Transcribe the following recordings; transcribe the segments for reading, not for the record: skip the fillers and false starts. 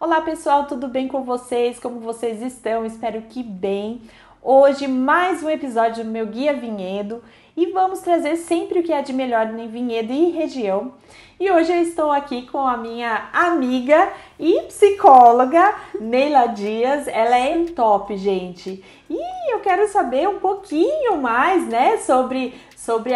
Olá pessoal, tudo bem com vocês? Como vocês estão? Espero que bem. Hoje mais um episódio do meu Guia Vinhedo e vamos trazer sempre o que há de melhor em vinhedo e região. E hoje eu estou aqui com a minha amiga e psicóloga Neila Dias. Ela é top, gente. E eu quero saber um pouquinho mais, né, sobre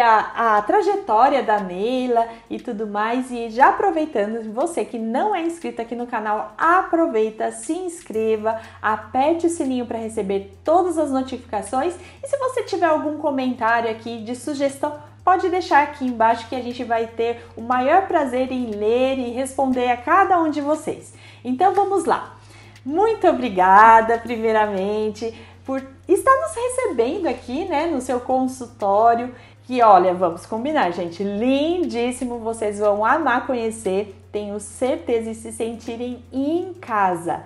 a trajetória da Neila e tudo mais. E já aproveitando, você que não é inscrito aqui no canal, aproveita, se inscreva, aperte o sininho para receber todas as notificações. E se você tiver algum comentário aqui de sugestão, pode deixar aqui embaixo que a gente vai ter o maior prazer em ler e responder a cada um de vocês. Então vamos lá. Muito obrigada, primeiramente, por estar nos recebendo aqui, né, no seu consultório. Que olha, vamos combinar, gente, lindíssimo, vocês vão amar conhecer, tenho certeza, e se sentirem em casa.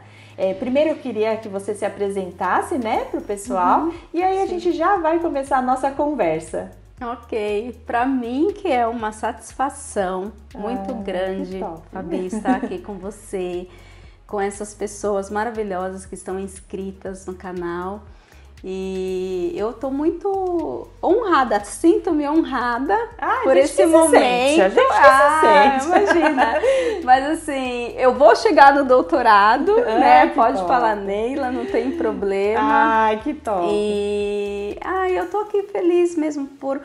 Primeiro eu queria que você se apresentasse, né, pro pessoal, e aí a gente já vai começar a nossa conversa. Ok, para mim que é uma satisfação muito grande, Fabi, estar aqui com você, com essas pessoas maravilhosas que estão inscritas no canal. E eu tô muito honrada, sinto-me honrada por esse momento. A gente se sente. Imagina. Mas assim, eu vou chegar no doutorado, né? Pode falar, Neila, não tem problema. Ai, que top. E eu tô aqui feliz mesmo por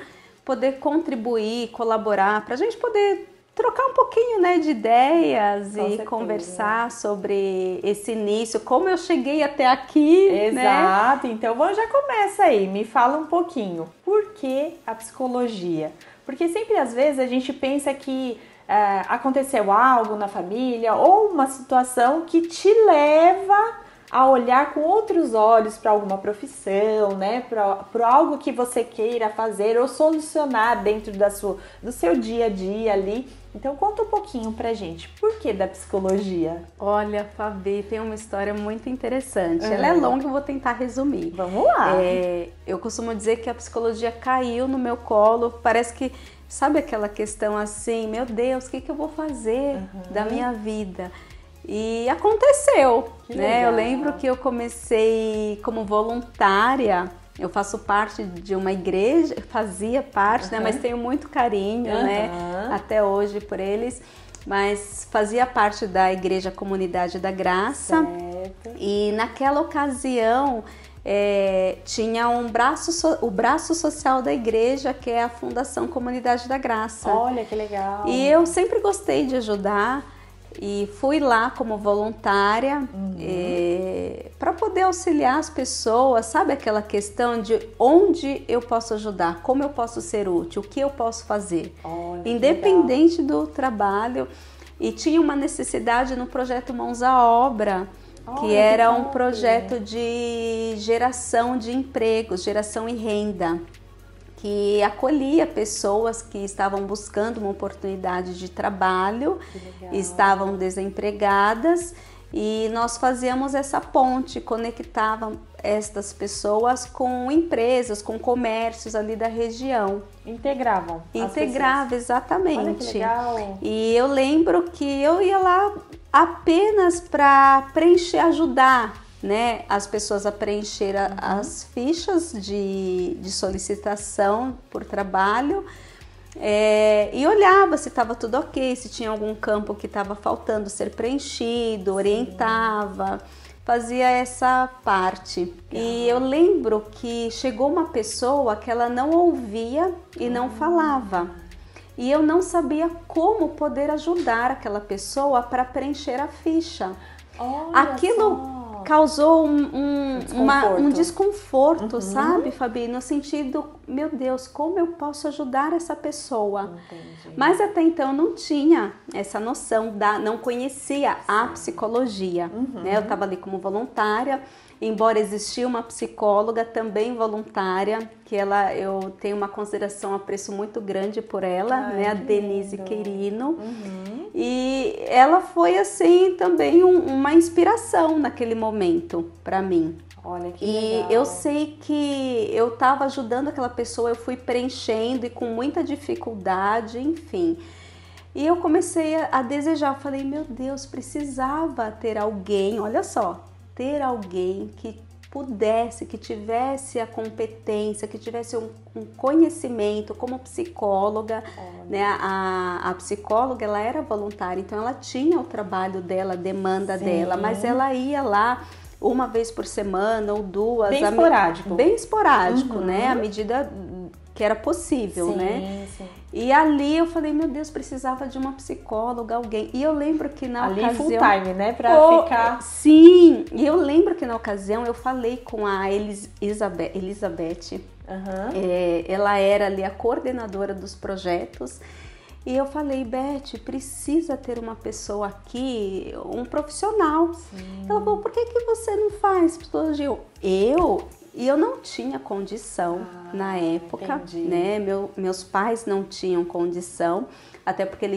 poder contribuir, colaborar, pra gente poder trocar um pouquinho, né, de ideias e conversar sobre esse início, como eu cheguei até aqui. Exato, né? Então já começa aí, me fala um pouquinho. Por que a psicologia? Porque sempre às vezes a gente pensa que aconteceu algo na família ou uma situação que te leva a olhar com outros olhos para alguma profissão, né? Para algo que você queira fazer ou solucionar dentro do seu dia a dia ali. Então conta um pouquinho pra gente, por que da psicologia? Olha, Fabi, tem uma história muito interessante. Ela é longa, eu vou tentar resumir. Vamos lá! Eu costumo dizer que a psicologia caiu no meu colo, parece que, sabe aquela questão assim, meu Deus, o que eu vou fazer da minha vida? E aconteceu, né? Eu lembro que eu comecei como voluntária. Eu faço parte de uma igreja, fazia parte, né? Mas tenho muito carinho, né? Até hoje por eles. Mas fazia parte da Igreja Comunidade da Graça. Certo. E naquela ocasião tinha o braço social da igreja, que é a Fundação Comunidade da Graça. Olha que legal! E eu sempre gostei de ajudar. E fui lá como voluntária para poder auxiliar as pessoas, sabe aquela questão de onde eu posso ajudar, como eu posso ser útil, o que eu posso fazer, independente do trabalho. E tinha uma necessidade no projeto Mãos à Obra, que era um projeto de geração de empregos, geração e renda, que acolhia pessoas que estavam buscando uma oportunidade de trabalho, estavam desempregadas, e nós fazíamos essa ponte, conectavam estas pessoas com empresas, com comércios ali da região. Integrava, exatamente. Olha que legal. E eu lembro que eu ia lá apenas para preencher, ajudar, né, as pessoas a preencher as fichas de solicitação por trabalho, e olhava se estava tudo ok, se tinha algum campo que estava faltando ser preenchido, orientava, fazia essa parte. E eu lembro que chegou uma pessoa que ela não ouvia e não falava. E eu não sabia como poder ajudar aquela pessoa para preencher a ficha. Aquilo causou um desconforto, sabe, Fabi? No sentido, meu Deus, como eu posso ajudar essa pessoa? Entendi. Mas até então eu não tinha essa noção, não conhecia a psicologia. Né? Eu estava ali como voluntária, embora existia uma psicóloga também voluntária, que eu tenho uma consideração, um apreço muito grande por ela, né? A Denise Queirino. E ela foi assim também uma inspiração naquele momento para mim. Olha que legal. E eu sei que eu estava ajudando aquela pessoa, eu fui preenchendo e com muita dificuldade, enfim. E eu comecei a desejar, eu falei, meu Deus, precisava ter alguém, olha só, ter alguém que pudesse, que tivesse a competência, que tivesse um conhecimento como psicóloga, né? A psicóloga, ela era voluntária, então ela tinha o trabalho dela, a demanda dela, mas ela ia lá uma vez por semana ou duas. Bem esporádico. Bem esporádico, né? À medida que era possível, né? Sim. E ali eu falei, meu Deus, precisava de uma psicóloga, alguém. E eu lembro que na ocasião... Ali full time, né? Pra ficar... Sim! E eu lembro que na ocasião eu falei com a Elizabeth. Ela era ali a coordenadora dos projetos. E eu falei, Beth, precisa ter uma pessoa aqui, um profissional. Sim. Ela falou, por que você não faz psicologia? E eu não tinha condição na época, né? Meus pais não tinham condição, até porque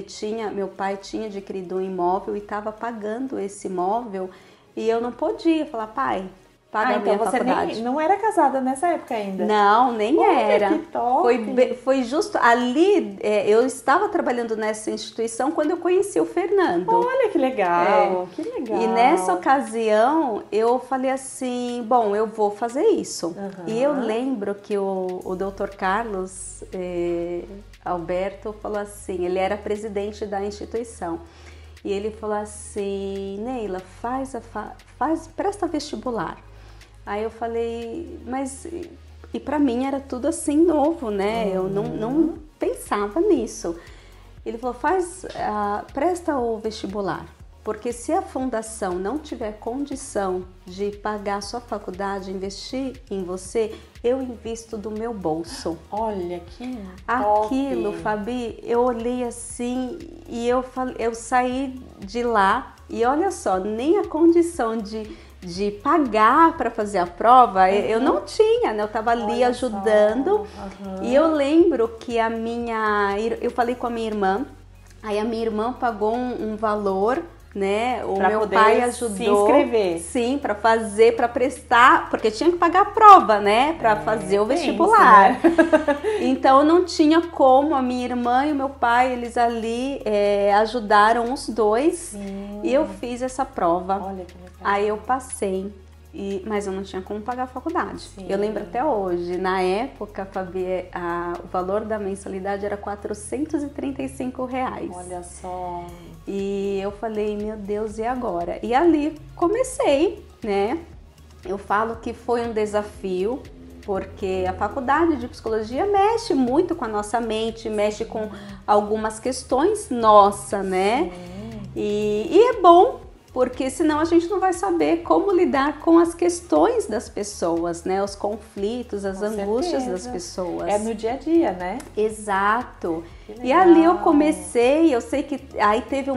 meu pai tinha adquirido um imóvel e estava pagando esse imóvel e eu não podia falar, pai, paga a minha faculdade. Você não era casada nessa época ainda? Não, nem era. Que top. Foi justo ali, eu estava trabalhando nessa instituição quando eu conheci o Fernando. Olha que legal, que legal. E nessa ocasião eu falei assim, bom, eu vou fazer isso. E eu lembro que o Dr. Carlos Alberto falou assim, ele era presidente da instituição. E ele falou assim, Neila, presta vestibular. Aí eu falei, mas... E pra mim era tudo assim novo, né? Eu não pensava nisso. Ele falou, presta o vestibular. Porque se a fundação não tiver condição de pagar a sua faculdade, investir em você, eu invisto do meu bolso. Olha que Aquilo, Fabi, eu olhei assim e eu saí de lá e olha só, nem a condição de pagar para fazer a prova, eu não tinha, né? Eu estava ali ajudando. E eu lembro que eu falei com a minha irmã, aí a minha irmã pagou um valor, né? O meu pai ajudou. Se inscrever. Sim, para prestar, porque tinha que pagar a prova, né? Para fazer o vestibular. Isso, né? Então não tinha como, a minha irmã e o meu pai, eles ali ajudaram os dois. Sim. E eu fiz essa prova. Olha que legal. Aí eu passei. Mas eu não tinha como pagar a faculdade. Sim. Eu lembro até hoje, na época, Fabi, o valor da mensalidade era R$435. Olha só. E eu falei, meu Deus, e agora? E ali comecei, né? Eu falo que foi um desafio, porque a faculdade de psicologia mexe muito com a nossa mente, mexe com algumas questões nossas, né? E é bom, porque senão a gente não vai saber como lidar com as questões das pessoas, né? Os conflitos, as angústias das pessoas. É no dia a dia, né? Exato. E ali eu comecei, eu sei que aí teve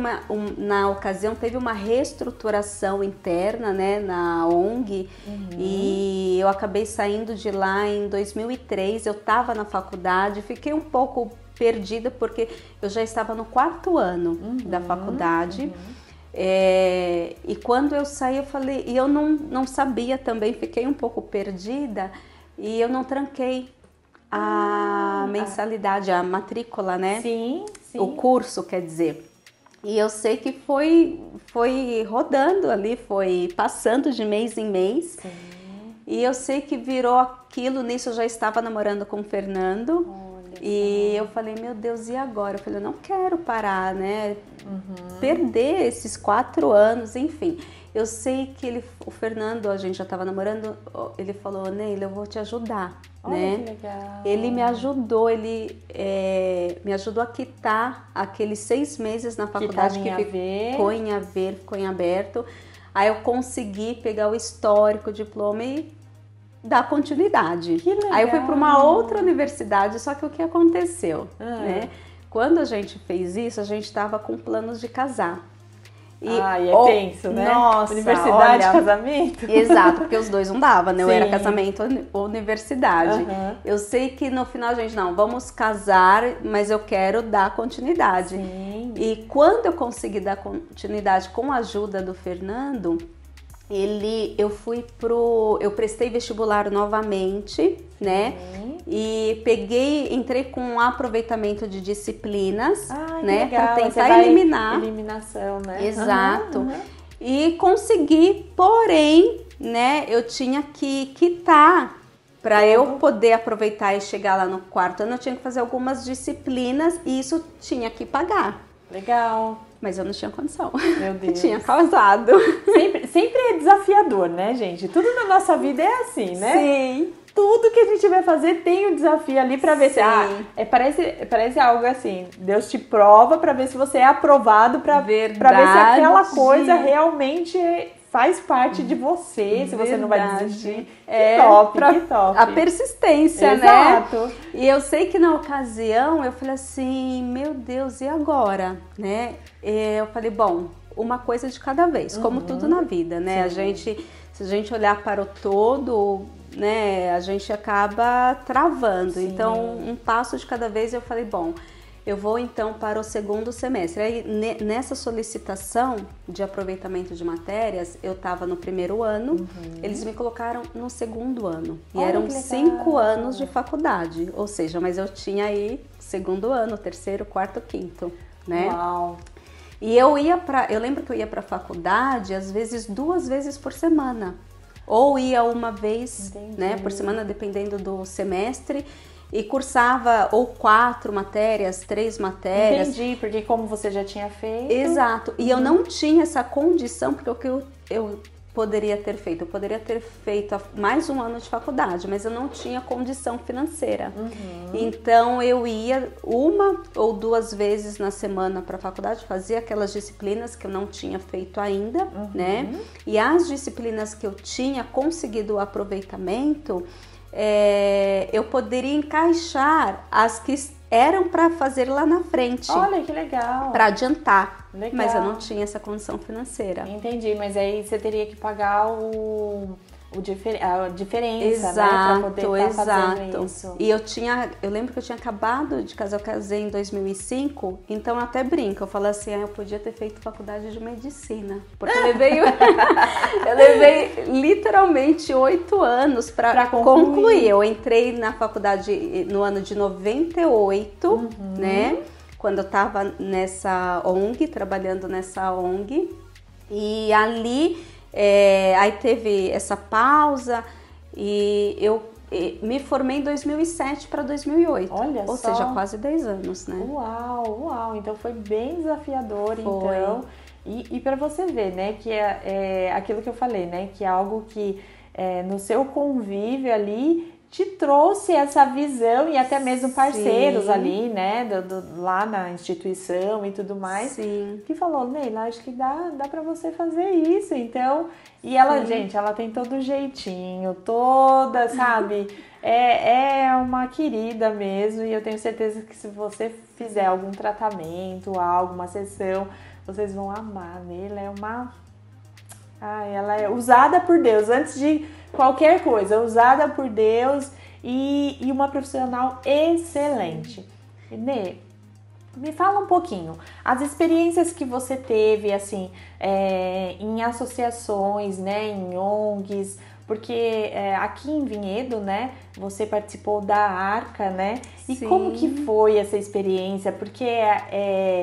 na ocasião teve uma reestruturação interna, né, na ONG, e eu acabei saindo de lá em 2003, eu estava na faculdade, fiquei um pouco perdida porque eu já estava no 4º ano da faculdade. E quando eu saí, eu falei, e eu não sabia também, fiquei um pouco perdida e eu não tranquei a mensalidade, a matrícula, né? Sim. O curso, quer dizer. E eu sei que foi rodando ali, foi passando de mês em mês. Sim. E eu sei que virou aquilo, nisso eu já estava namorando com o Fernando. E eu falei, meu Deus, e agora? Eu falei, eu não quero parar, né? Perder esses 4 anos, enfim. Eu sei que o Fernando, a gente já estava namorando, ele falou, Neila, eu vou te ajudar, né? Que legal. Ele me ajudou, me ajudou a quitar aqueles 6 meses na faculdade que ficou em aberto. Aí eu consegui pegar o histórico, o diploma e dar continuidade. Que legal. Aí eu fui para uma outra universidade, só que o que aconteceu, né? Quando a gente fez isso, a gente estava com planos de casar. E tenso, né? Nossa, universidade, casamento. Exato, porque os dois não dava, né? Sim. Eu era casamento ou universidade. Eu sei que no final a gente, vamos casar, mas eu quero dar continuidade. Sim. E quando eu consegui dar continuidade com a ajuda do Fernando, eu prestei vestibular novamente, né? E entrei com um aproveitamento de disciplinas, Ah, né, para legal. tentar eliminar. Eliminação, né? Exato. E consegui, porém, né, eu tinha que quitar para eu poder aproveitar e chegar lá no quarto ano. Eu tinha que fazer algumas disciplinas e isso tinha que pagar. Legal. Mas eu não tinha condição. Meu Deus. Tinha causado. Sempre é desafiador, né, gente? Tudo na nossa vida é assim, né? Sim. Tudo que a gente vai fazer tem um desafio ali pra ver se... parece algo assim, Deus te prova pra ver se você é aprovado, pra ver se aquela coisa realmente faz parte de você, se você não vai desistir. Que top. A persistência, Exato. né? E eu sei que na ocasião eu falei assim, meu Deus, e agora? Né? Eu falei, bom, uma coisa de cada vez, como tudo na vida, né? Se a gente olhar para o todo, né, a gente acaba travando. Sim. Então, um passo de cada vez. Eu falei, bom, eu vou então para o segundo semestre. Aí, nessa solicitação de aproveitamento de matérias, eu estava no primeiro ano, eles me colocaram no segundo ano. E eram 5 anos de faculdade, ou seja, mas eu tinha aí segundo ano, terceiro, quarto, quinto, né? Uau! E eu lembro que eu ia para a faculdade, às vezes 2 vezes por semana. Ou ia uma vez, né, por semana, dependendo do semestre, e cursava ou 4 matérias, 3 matérias. Entendi, porque como você já tinha feito... Exato, e eu não tinha essa condição, porque o que eu poderia ter feito? Eu poderia ter feito mais um ano de faculdade, mas eu não tinha condição financeira. Então eu ia 1 ou 2 vezes na semana para a faculdade, fazia aquelas disciplinas que eu não tinha feito ainda, né? E as disciplinas que eu tinha conseguido o aproveitamento, eu poderia encaixar as que eram para fazer lá na frente. Olha que legal! Para adiantar. Legal. Mas eu não tinha essa condição financeira. Entendi, mas aí você teria que pagar a diferença, exato, né? Pra poder estar fazendo isso. E eu lembro que eu tinha acabado de casar, eu casei em 2005, então eu até brinco, eu falo assim, eu podia ter feito faculdade de medicina, porque eu levei literalmente 8 anos para concluir. Eu entrei na faculdade no ano de 98, né? Quando eu estava nessa ONG, trabalhando nessa ONG, e ali aí teve essa pausa e eu me formei em 2007 para 2008. Olha ou só. seja, quase 10 anos, né? Uau! Então foi bem desafiador, então. E para você ver, né, que é aquilo que eu falei, né, que é algo que no seu convívio ali te trouxe essa visão e até mesmo parceiros Sim. ali, né, lá na instituição e tudo mais. Sim. Que falou, Neila, acho que dá pra você fazer isso, então. E ela, gente, ela tem todo o jeitinho, toda, sabe? É uma querida mesmo, e eu tenho certeza que se você fizer algum tratamento, uma sessão, vocês vão amar. Neila ela é usada por Deus, antes de qualquer coisa, usada por Deus e uma profissional excelente. Nê, me fala um pouquinho, as experiências que você teve, assim, em associações, né, em ONGs, porque aqui em Vinhedo, né, você participou da Arca, né? E Sim. como que foi essa experiência? Porque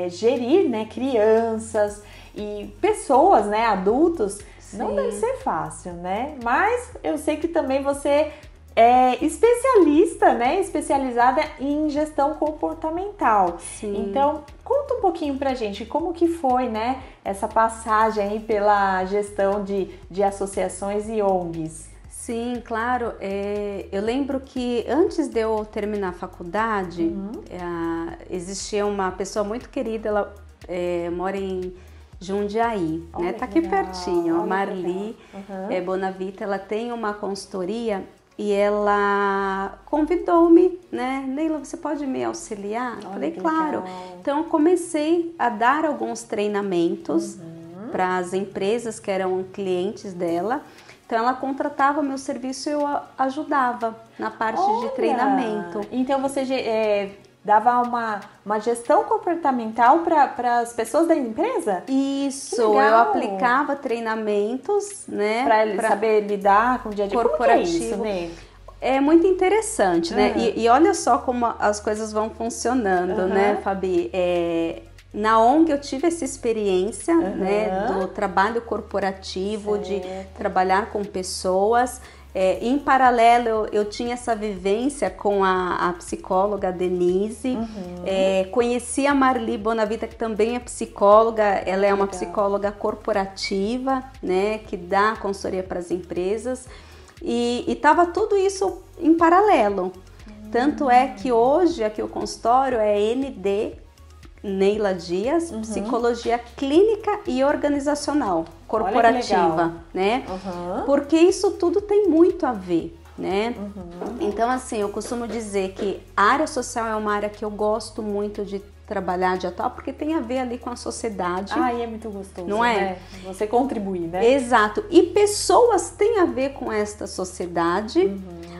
gerir, né, crianças e pessoas, né, adultos, Sim. não deve ser fácil, né? Mas eu sei que também você é especialista, né, especializada em gestão comportamental. Sim. Então, conta um pouquinho pra gente como que foi, né, essa passagem aí pela gestão de associações e ONGs. Sim, claro. Eu lembro que antes de eu terminar a faculdade, existia uma pessoa muito querida, ela mora em Jundiaí, né? Tá aqui pertinho, a Marli Bonavita, ela tem uma consultoria e ela convidou-me, né? Neila, você pode me auxiliar? Eu falei, claro. Então eu comecei a dar alguns treinamentos para as empresas que eram clientes dela. Então ela contratava meu serviço e eu ajudava na parte de treinamento. Então você dava uma gestão comportamental para as pessoas da empresa? Isso, eu aplicava treinamentos, né? Para saber lidar com o dia a dia. Corporativo. Como que é isso, Ney? é muito interessante, né? E olha só como as coisas vão funcionando, né, Fabi? Na ONG eu tive essa experiência, né, do trabalho corporativo, de trabalhar com pessoas. Em paralelo, eu tinha essa vivência com a psicóloga Denise. Conheci a Marli Bonavita, que também é psicóloga. Ela é uma psicóloga corporativa, né, que dá consultoria para as empresas. E estava tudo isso em paralelo. Tanto é que hoje aqui o consultório é ND Neila Dias, psicologia clínica e organizacional corporativa, né? Porque isso tudo tem muito a ver, né? Então, assim, eu costumo dizer que a área social é uma área que eu gosto muito de trabalhar, de atuar, porque tem a ver ali com a sociedade. E é muito gostoso, não é? Né? Você contribuir, né? Exato. E pessoas têm a ver com esta sociedade,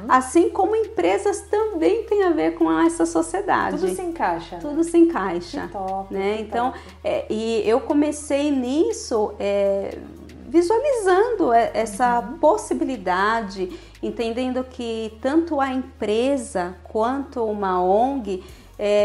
assim como empresas também têm a ver com essa sociedade. Tudo se encaixa. Tudo se encaixa. Que top, né? que Então, top. E eu comecei nisso visualizando essa possibilidade, entendendo que tanto a empresa quanto uma ONG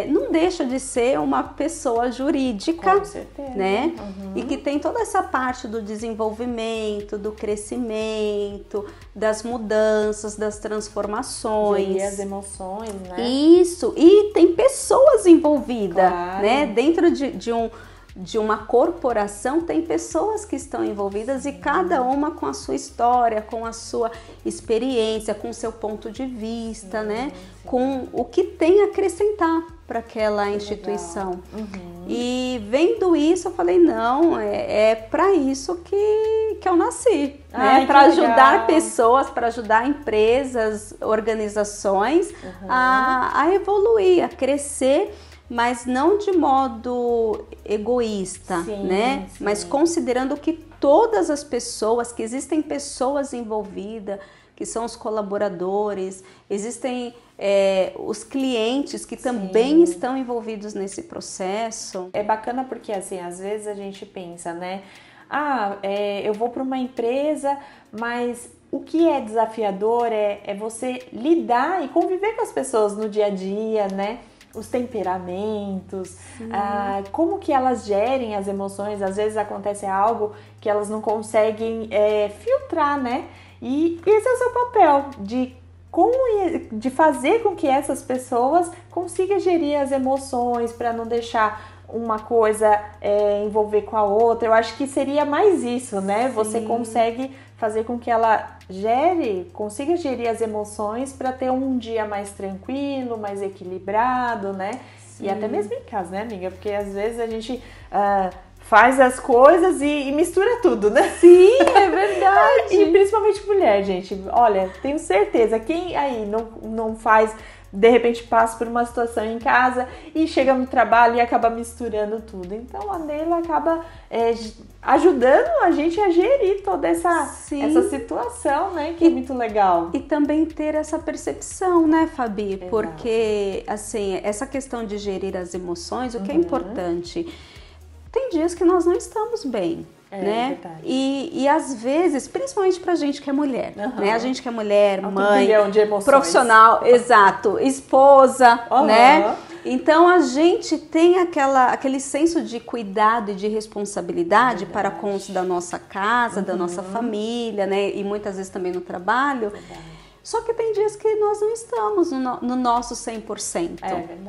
não deixa de ser uma pessoa jurídica, com certeza, né? E que tem toda essa parte do desenvolvimento, do crescimento, das mudanças, das transformações. Gerir as emoções, né? Isso, e tem pessoas envolvidas, Claro. né? Dentro de uma corporação tem pessoas que estão envolvidas e cada uma com a sua história, com a sua experiência, com o seu ponto de vista, né? Com o que tem a acrescentar para aquela instituição. E vendo isso, eu falei, não, é para isso que eu nasci, né? Para ajudar pessoas, para ajudar empresas, organizações a evoluir, a crescer, mas não de modo egoísta, né? Sim. Mas considerando que todas as pessoas, que existem pessoas envolvidas, que são os colaboradores, existem os clientes que também estão envolvidos nesse processo. É bacana porque, assim, às vezes a gente pensa, né? Eu vou para uma empresa, mas o que é desafiador é você lidar e conviver com as pessoas no dia a dia, né? Os temperamentos, como que elas gerem as emoções. Às vezes acontece algo que elas não conseguem filtrar, né? E esse é o seu papel, de fazer com que essas pessoas consigam gerir as emoções para não deixar uma coisa envolver com a outra. Eu acho que seria mais isso, né? Sim. Você consegue fazer com que ela consiga gerir as emoções para ter um dia mais tranquilo, mais equilibrado, né? Sim. E até mesmo em casa, né, amiga? Porque às vezes a gente faz as coisas e mistura tudo, né? Sim, é verdade. E principalmente mulher, gente. Olha, tenho certeza, quem aí não faz, de repente passa por uma situação em casa e chega no trabalho e acaba misturando tudo. Então a Neila acaba ajudando a gente a gerir toda essa situação, né? Que é muito legal. E também ter essa percepção, né, Fabi? Exato. Porque, assim, essa questão de gerir as emoções, o que é importante? Tem dias que nós não estamos bem, né? Verdade. E às vezes, principalmente pra gente que é mulher, né? A gente que é mulher, mãe, de emoções. Profissional, exato, esposa, né? Então a gente tem aquele senso de cuidado e de responsabilidade para com os da nossa casa, da nossa família, né? E muitas vezes também no trabalho. Só que tem dias que nós não estamos no nosso 100%.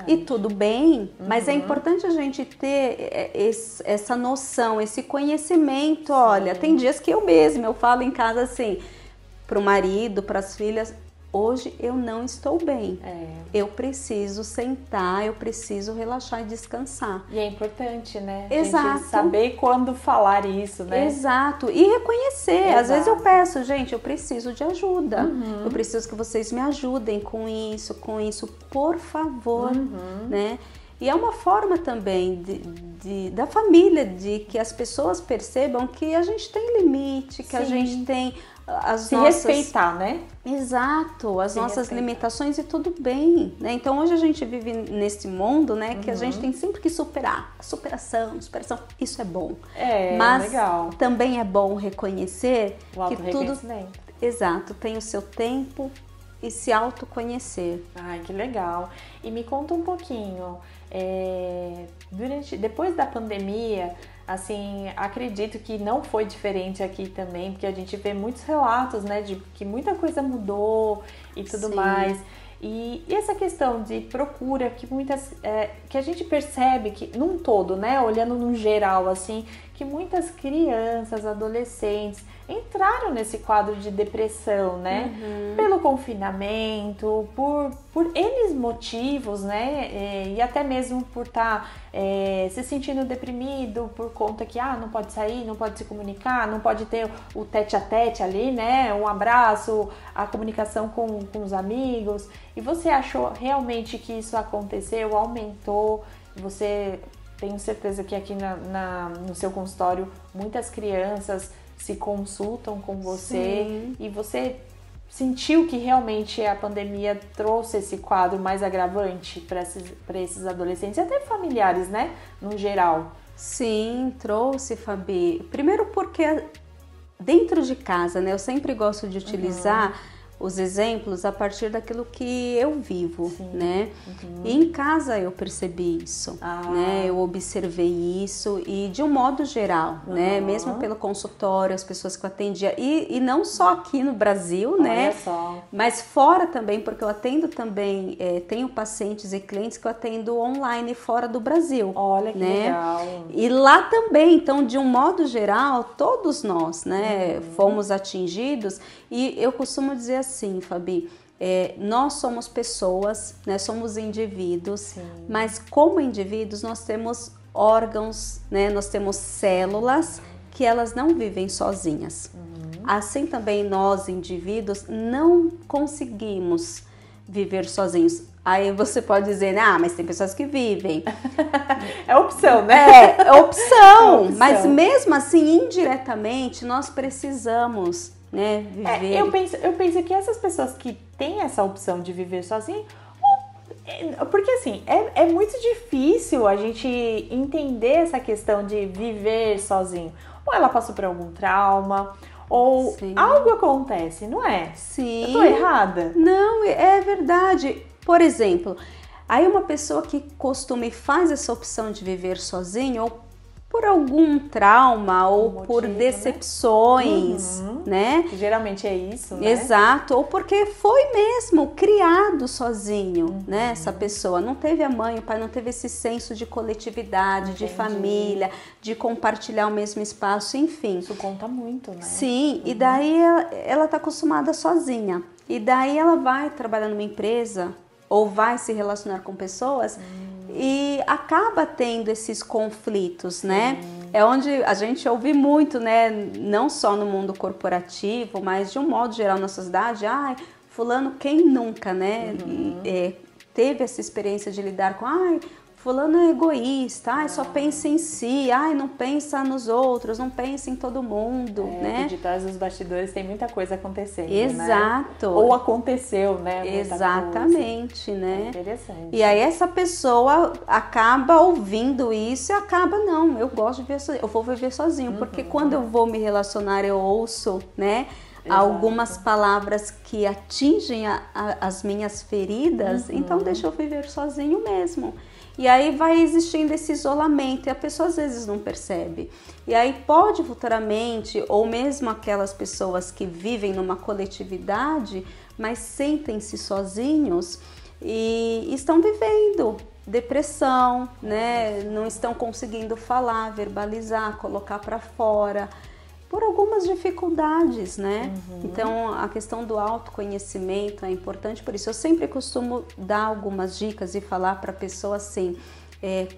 E tudo bem, mas é importante a gente ter essa noção, esse conhecimento. Olha, tem dias que eu falo em casa assim, para o marido, para as filhas, hoje eu não estou bem. Eu preciso sentar, eu preciso relaxar e descansar. E é importante, né? Exato. A gente saber quando falar isso, né? Exato. E reconhecer. Exato. Às vezes eu peço, gente, eu preciso de ajuda. Eu preciso que vocês me ajudem com isso, por favor, né? E é uma forma também da família, de que as pessoas percebam que a gente tem limite, que a gente tem se respeitar, né? Exato, as nossas limitações e tudo bem, né? Então hoje a gente vive nesse mundo, né, que a gente tem sempre que superar, superação, isso é bom. Mas legal. Também é bom reconhecer o que tudo, exato, tem o seu tempo e se autoconhecer. Ai, que legal. E me conta um pouquinho, depois da pandemia, assim, acredito que não foi diferente aqui também, porque a gente vê muitos relatos, né, de que muita coisa mudou e tudo Sim. mais. E essa questão de procura, que a gente percebe que, num todo, né, olhando no geral, assim, que muitas crianças, adolescentes entraram nesse quadro de depressão, né? Pelo confinamento, por N motivos, né? E até mesmo por estar se sentindo deprimido por conta que não pode sair, não pode se comunicar, não pode ter o tete-a-tete ali, né? Um abraço, a comunicação com os amigos. E você achou realmente que isso aconteceu, aumentou? Você, tenho certeza que aqui no seu consultório muitas crianças se consultam com você. Sim. E você sentiu que realmente a pandemia trouxe esse quadro mais agravante para esses adolescentes, até familiares, né, no geral? Sim, trouxe, Fabi. Primeiro porque dentro de casa, né, eu sempre gosto de utilizar os exemplos a partir daquilo que eu vivo, sim, né? E em casa eu percebi isso, né? Eu observei isso e de um modo geral, né? Mesmo pelo consultório, as pessoas que eu atendia, e não só aqui no Brasil, olha, né? Só. Mas fora também, porque eu atendo também, tenho pacientes e clientes que eu atendo online fora do Brasil. Olha que legal. E lá também, então, de um modo geral, todos nós, né, fomos atingidos. E eu costumo dizer assim, Fabi, nós somos pessoas, né, somos indivíduos, sim, mas como indivíduos nós temos órgãos, né, nós temos células que elas não vivem sozinhas. Assim também nós, indivíduos, não conseguimos viver sozinhos. Aí você pode dizer, mas tem pessoas que vivem. É opção, né? É opção. Mas mesmo assim, indiretamente, nós precisamos, né, viver. Eu penso que essas pessoas que têm essa opção de viver sozinho, porque assim, é muito difícil a gente entender essa questão de viver sozinho. Ou ela passou por algum trauma, ou sim, algo acontece, não é? Sim. Eu tô errada? Não, é verdade. Por exemplo, aí uma pessoa que costuma e faz essa opção de viver sozinho, ou por algum trauma, ou motivo, por decepções, né? Geralmente é isso, né? Exato, ou porque foi mesmo criado sozinho, né? Essa pessoa não teve a mãe, o pai não teve esse senso de coletividade, de família, de compartilhar o mesmo espaço, enfim. Isso conta muito, né? Sim, e daí ela tá acostumada sozinha. E daí ela vai trabalhar numa empresa ou vai se relacionar com pessoas e acaba tendo esses conflitos, né? É onde a gente ouve muito, né? Não só no mundo corporativo, mas de um modo geral na sociedade. Fulano, quem nunca, né? Teve essa experiência de lidar com, fulano é egoísta, só pensa em si, não pensa nos outros, não pensa em todo mundo, né? De trás dos bastidores tem muita coisa acontecendo, exato, né? Ou aconteceu, né? Exatamente, né? Interessante. E aí essa pessoa acaba ouvindo isso e acaba, não, eu gosto de viver sozinho, eu vou viver sozinho, porque quando eu vou me relacionar eu ouço, né? Exato. Algumas palavras que atingem as minhas feridas, então deixa eu viver sozinho mesmo. E aí vai existindo esse isolamento e a pessoa às vezes não percebe. E aí pode futuramente, ou mesmo aquelas pessoas que vivem numa coletividade, mas sentem-se sozinhos e estão vivendo depressão, né? Não estão conseguindo falar, verbalizar, colocar para fora, por algumas dificuldades, né? Então, a questão do autoconhecimento é importante, por isso eu sempre costumo dar algumas dicas e falar para a pessoa assim,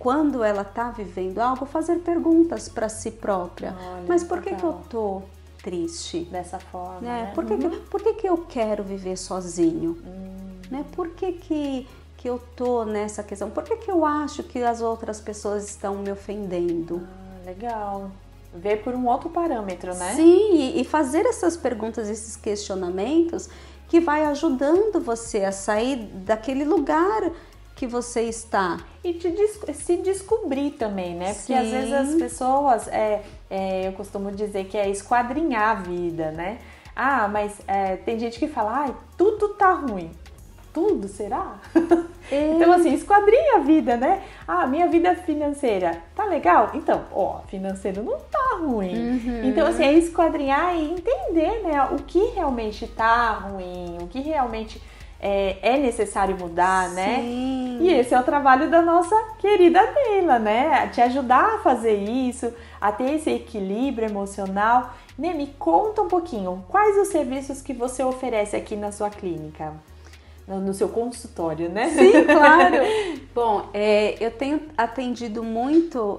quando ela está vivendo algo, fazer perguntas para si própria. Olha, mas por que eu tô triste? Dessa forma, né? Né? Por que eu quero viver sozinho? Né? Por que eu tô nessa questão? Por que eu acho que as outras pessoas estão me ofendendo? Legal. Ver por um outro parâmetro, né? Sim, e fazer essas perguntas, esses questionamentos que vai ajudando você a sair daquele lugar que você está. E se descobrir também, né? Porque sim, às vezes as pessoas, eu costumo dizer que é esquadrinhar a vida, né? Ah, mas tem gente que fala, ai, tudo tá ruim. Tudo, será? Então, assim, esquadrinha a vida, né? Ah, minha vida financeira tá legal? Então, financeiro não tá ruim. Então, assim, é esquadrinhar e entender, né, o que realmente tá ruim, o que realmente é necessário mudar, né? E esse é o trabalho da nossa querida Neila, né? Te ajudar a fazer isso, a ter esse equilíbrio emocional. Né, me conta um pouquinho, quais os serviços que você oferece aqui na sua clínica? No seu consultório, né? Sim, claro. Bom, eu tenho atendido muito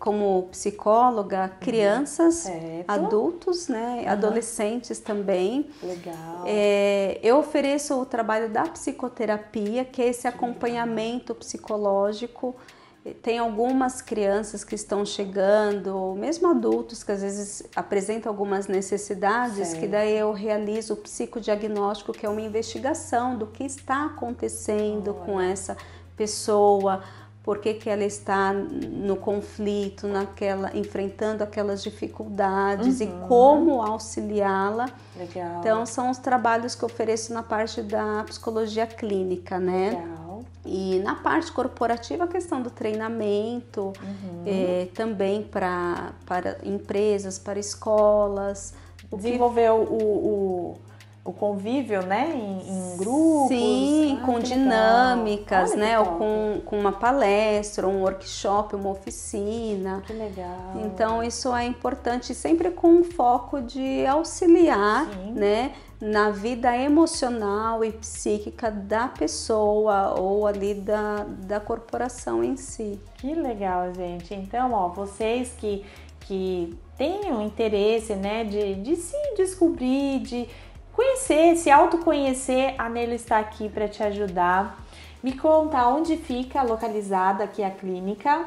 como psicóloga crianças, adultos, né? Adolescentes também. Legal. Eu ofereço o trabalho da psicoterapia, que é esse acompanhamento psicológico. Tem algumas crianças que estão chegando, mesmo adultos que às vezes apresentam algumas necessidades, que daí eu realizo o psicodiagnóstico, que é uma investigação do que está acontecendo com essa pessoa, por que ela está no conflito, enfrentando aquelas dificuldades e como auxiliá-la. Legal. Então são os trabalhos que eu ofereço na parte da psicologia clínica, né? Legal. E na parte corporativa, a questão do treinamento, também para empresas, para escolas. Desenvolver o convívio, né, em grupos. Sim, com dinâmicas, né, ou com uma palestra, um workshop, uma oficina. Que legal. Então, isso é importante, sempre com um foco de auxiliar, né, na vida emocional e psíquica da pessoa ou ali da corporação em si. Que legal, gente. Então, vocês que tenham interesse, né, de se descobrir, de conhecer, se autoconhecer, a Neila está aqui para te ajudar. Me conta onde fica localizada aqui a clínica.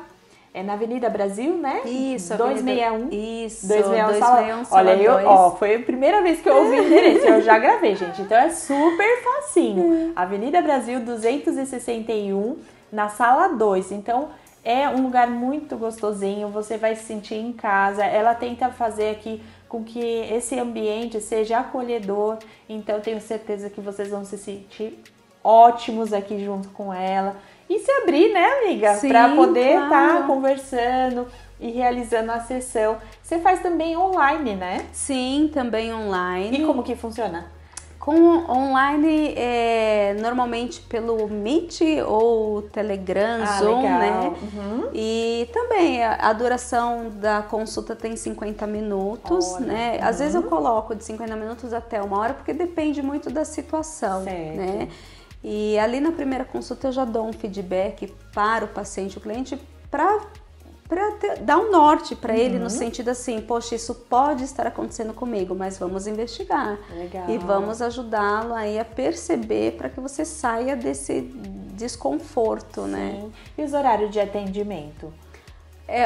É na Avenida Brasil, né? Isso, 261. Isso, 261 sala. Olha, foi a primeira vez que eu ouvi o endereço, eu já gravei, gente. Então é super facinho. Avenida Brasil 261, na sala 2. Então é um lugar muito gostosinho, você vai se sentir em casa. Ela tenta fazer aqui com que esse ambiente seja acolhedor. Então tenho certeza que vocês vão se sentir ótimos aqui junto com ela. E se abrir, né, amiga? Para poder estar conversando e realizando a sessão. Você faz também online, né? Sim, também online. E como que funciona? Com online, normalmente pelo Meet ou Telegram, Zoom, legal. né? E também a duração da consulta tem 50 minutos, né? Às vezes eu coloco de 50 minutos até 1 hora, porque depende muito da situação, né? E ali na primeira consulta eu já dou um feedback para o paciente, o cliente, para dar um norte para ele, no sentido assim, poxa, isso pode estar acontecendo comigo, mas vamos investigar. Legal. E vamos ajudá-lo aí a perceber para que você saia desse desconforto, né? E os horários de atendimento?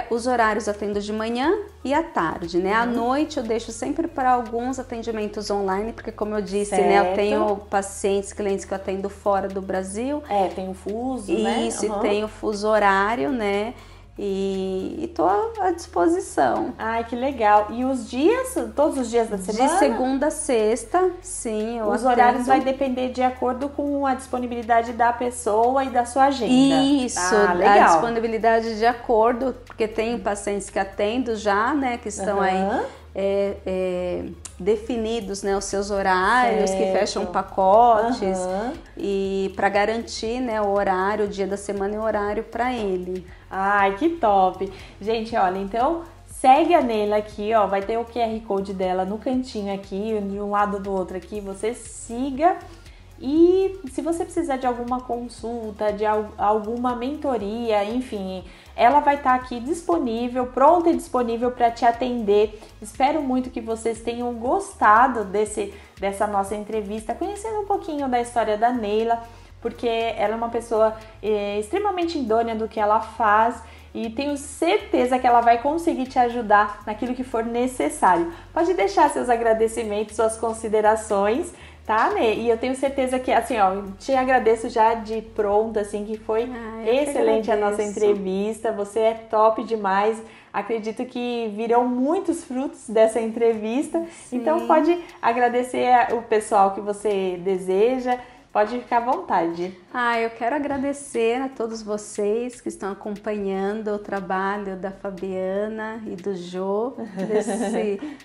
Os horários atendo de manhã e à tarde, né? À noite eu deixo sempre para alguns atendimentos online, porque como eu disse, né, eu tenho pacientes, clientes que eu atendo fora do Brasil. Tem o fuso, né? Isso, e tem o fuso horário, né? E tô à disposição. Ai, que legal. E os dias, todos os dias da semana? De segunda a sexta, sim, eu Os horários vai depender de acordo com a disponibilidade da pessoa e da sua agenda. Isso, legal. A disponibilidade de acordo, porque tem pacientes que atendo já, né, que estão aí definidos, né, os seus horários, que fecham pacotes, e para garantir, né, o horário, o dia da semana e o horário para ele. Ai, que top! Gente, olha, então segue a Neila aqui, ó, vai ter o QR Code dela no cantinho aqui, de um lado do outro aqui, você siga. E se você precisar de alguma consulta, de alguma mentoria, enfim, ela vai estar aqui disponível, pronta e disponível para te atender. Espero muito que vocês tenham gostado dessa nossa entrevista, conhecendo um pouquinho da história da Neila, porque ela é uma pessoa extremamente idônea do que ela faz e tenho certeza que ela vai conseguir te ajudar naquilo que for necessário. Pode deixar seus agradecimentos, suas considerações, Tá, Nê? E eu tenho certeza que, assim, ó, te agradeço já de pronto, assim, que foi excelente a nossa entrevista. Você é top demais. Acredito que virão muitos frutos dessa entrevista. Sim. Então, pode agradecer o pessoal que você deseja. Pode ficar à vontade. Eu quero agradecer a todos vocês que estão acompanhando o trabalho da Fabiana e do Jô,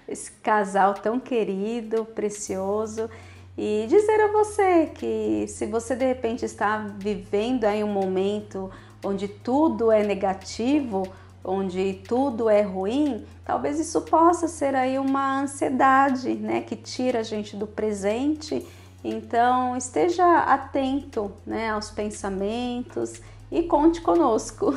esse casal tão querido, precioso. E dizer a você que se você de repente está vivendo aí um momento onde tudo é negativo, onde tudo é ruim, talvez isso possa ser aí uma ansiedade, né, que tira a gente do presente. Então, esteja atento, né, aos pensamentos e conte conosco.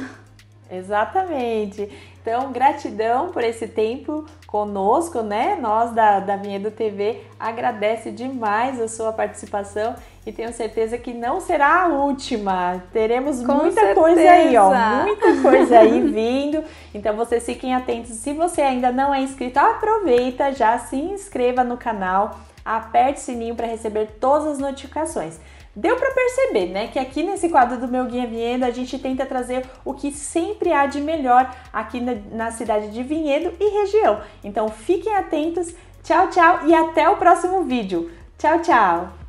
Exatamente. Então, gratidão por esse tempo conosco, né? Nós da Vinhedo TV agradece demais a sua participação e tenho certeza que não será a última. Teremos muita coisa aí, ó. Muita coisa aí vindo. Então, vocês fiquem atentos. Se você ainda não é inscrito, aproveita, já se inscreva no canal. Aperte o sininho para receber todas as notificações. Deu para perceber, né, que aqui nesse quadro do Meu Guia Vinhedo a gente tenta trazer o que sempre há de melhor aqui na cidade de Vinhedo e região. Então fiquem atentos, tchau, tchau e até o próximo vídeo. Tchau, tchau!